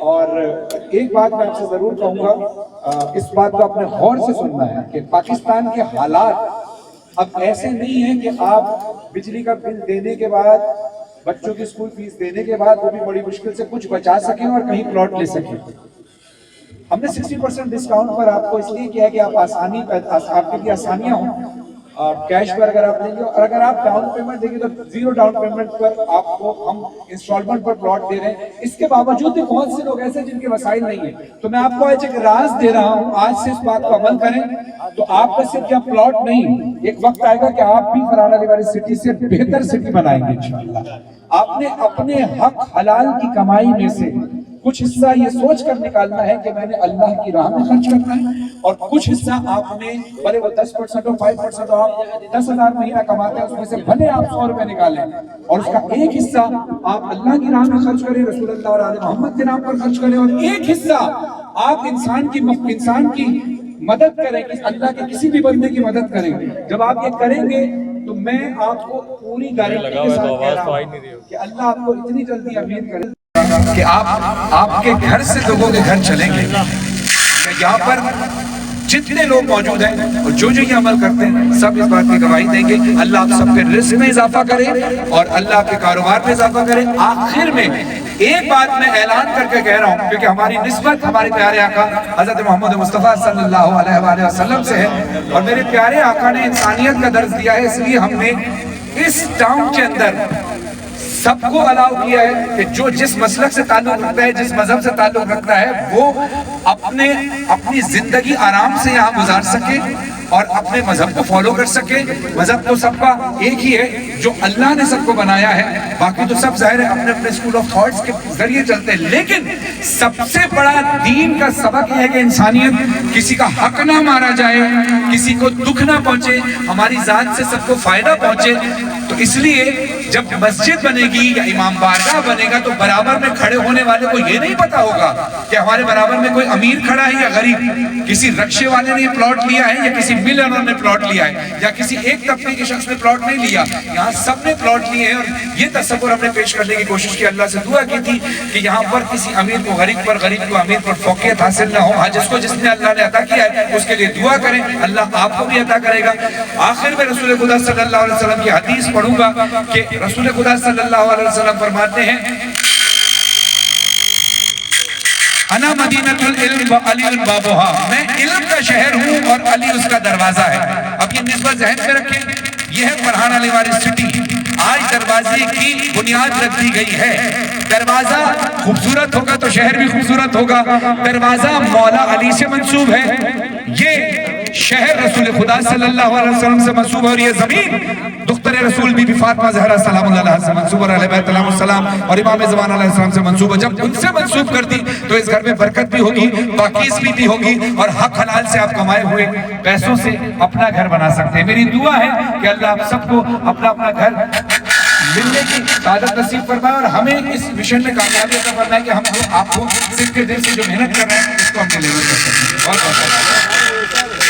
اور ایک بات میں آپ سے ضرور کہوں گا، اس بات کو آپ نے غور سے سننا ہے کہ پاکستان کے حالات اب ایسے نہیں ہیں کہ آپ بجلی کا بل دینے کے بعد، بچوں کی اسکول فیس دینے کے بعد وہ بھی بڑی مشکل سے کچھ بچا سکیں اور کہیں پلاٹ لے سکیں۔ ہم نے 60% ڈسکاؤنٹ پر آپ کو اس لیے کیا ہے کہ آپ کے لیے آسانیاں ہوں۔ کیش پر اگر آپ دیں گے اور اگر آپ ڈاؤن پیمنٹ دیں گے تو 0 ڈاؤن پیمنٹ پر آپ کو ہم انسٹالمنٹ پر پلاٹ دے رہے ہیں۔ اس کے باوجود بھی بہت سے لوگ ایسے جن کے وسائل نہیں ہیں، تو میں آپ کو آج ایک راز دے رہا ہوں، آج سے اس بات کو عمل کریں تو آپ کا صرف کیا پلاٹ نہیں، ایک وقت آئے گا کہ آپ بھی فرحان علی والی سٹی سے بہتر سٹی بنائیں گے انشاءاللہ۔ آپ نے اپنے حق حلال کی کمائی میں سے کچھ حصہ یہ سوچ کر نکالنا ہے کہ میں نے اللہ کی راہ میں خرچ کرنا ہے، اور کچھ حصہ آپ نے بھلے وہ 10% ہو 5% ہو، آپ 10,000 مہینہ کماتے ہیں اس میں سے بھلے آپ 100 روپے نکالیں اور اس کا ایک حصہ آپ اللہ کی راہ میں خرچ کریں، رسول اللہ اور آل محمد کے نام پر خرچ کریں، اور ایک حصہ آپ انسان کی مدد کریں، اللہ کے کسی بھی بندے کی مدد کریں۔ جب آپ یہ کریں گے تو میں آپ کو پوری گارنٹی کے ساتھ کہہ رہا ہوں کہ اللہ آپ کو اتنی جلدی امیر کرے کہ آپ کے گھر سے لوگوں کے گھر چلیں گے۔ یہاں پر جتنے لوگ موجود ہیں اور جو یہ عمل کرتے ہیں سب اس بات کی گواہی دیں گے۔ اللہ آپ سب کے رزق میں اضافہ کرے اور اللہ آپ کے کاروبار میں اضافہ کرے۔ آخر میں ایک بات میں اعلان کر کے کہہ رہا ہوں، کیونکہ ہماری نسبت ہمارے پیارے آقا حضرت محمد مصطفیٰ صلی اللہ علیہ وآلہ وسلم سے ہے، اور میرے پیارے آقا نے انسانیت کا درس دیا ہے، اس لیے ہم نے اس ٹاؤن کے اندر سب کو الاؤ کیا ہے کہ جو جس مسلک سے تعلق رکھتا ہے، جس مذہب سے تعلق رکھتا ہے، وہ اپنی زندگی آرام سے یہاں گزار سکے اور اپنے مذہب کو فالو کر سکے۔ مذہب تو سب کا ایک ہی ہے جو اللہ نے سب کو بنایا ہے، باقی تو سب ظاہر ہے اپنے اپنے اسکول آف تھاٹس کے ذریعے چلتے ہیں، لیکن سب سے بڑا دین کا سبق یہ ہے کہ انسانیت، کسی کا حق نہ مارا جائے، کسی کو دکھ نہ پہنچے، ہماری ذات سے سب کو فائدہ پہنچے۔ تو اس لیے جب مسجد بنے گی یا امام بارگاہ بنے گا تو برابر میں کھڑے ہونے والے کو یہ نہیں پتا ہوگا کہ ہمارے برابر میں کوئی امیر کھڑا ہے یا غریب، کسی رکشے والے نے پلاٹ لیا ہے یا کسی ملینر نے پلاٹ لیا ہے یا کسی ایک طبقے کے شخص نے پلاٹ نہیں لیا، یہاں سب نے پلاٹ لیے ہیں۔ اور یہ تصور ہم نے پیش کرنے کی کوشش کی، اللہ سے دعا کی تھی کہ یہاں پر کسی امیر کو غریب پر، غریب کو امیر پر فوقیت حاصل نہ ہو۔ ہاں، جس نے اللہ نے عطا کیا ہے اس کے لیے دعا کریں، اللہ آپ کو بھی عطا کرے گا۔ آخر میں رسول خدا صلی اللہ علیہ وسلم کی حدیث پڑھوں گا کہ رسول خدا صلی اللہ علیہ وسلم فرماتے ہیں، انا مدینۃ العلم و علی بابھا، میں علم کا شہر ہوں اور علی اس کا دروازہ ہے۔ اب یہ نسبت ذہن میں رکھیں، یہ ہے فرحان علی والی سٹی۔ آج دروازے کی بنیاد رکھ دی گئی ہے۔ دروازہ خوبصورت ہوگا تو شہر بھی خوبصورت ہوگا۔ دروازہ مولا علی سے منسوب ہے، یہ شہر رسول خدا صلی اللہ علیہ وسلم سے منسوب ہے، اور یہ زمین دختر رسول بی بی فاطمہ زہرا سلام اللہ علیہ سے منسوب ہے، علیہ بیت السلام، اور امام زمان علیہ السلام سے منسوب ہے۔ جب ان سے منسوب کر دی تو اس گھر میں برکت بھی ہوگی، پاکیزگی بھی ہوگی، اور حق حلال سے آپ کمائے ہوئے پیسوں سے اپنا گھر بنا سکتے ہیں۔ میری دعا ہے کہ اللہ آپ سب کو اپنا اپنا گھر ملنے کی سعادت نصیب فرمائے، اور ہمیں اس مشن میں کامیابی عطا فرمائے کہ ہم آپ کو صرف کے دل سے جو محنت کر رہے ہیں اس کو ہم ڈیلیور کر سکیں۔ بہت بہت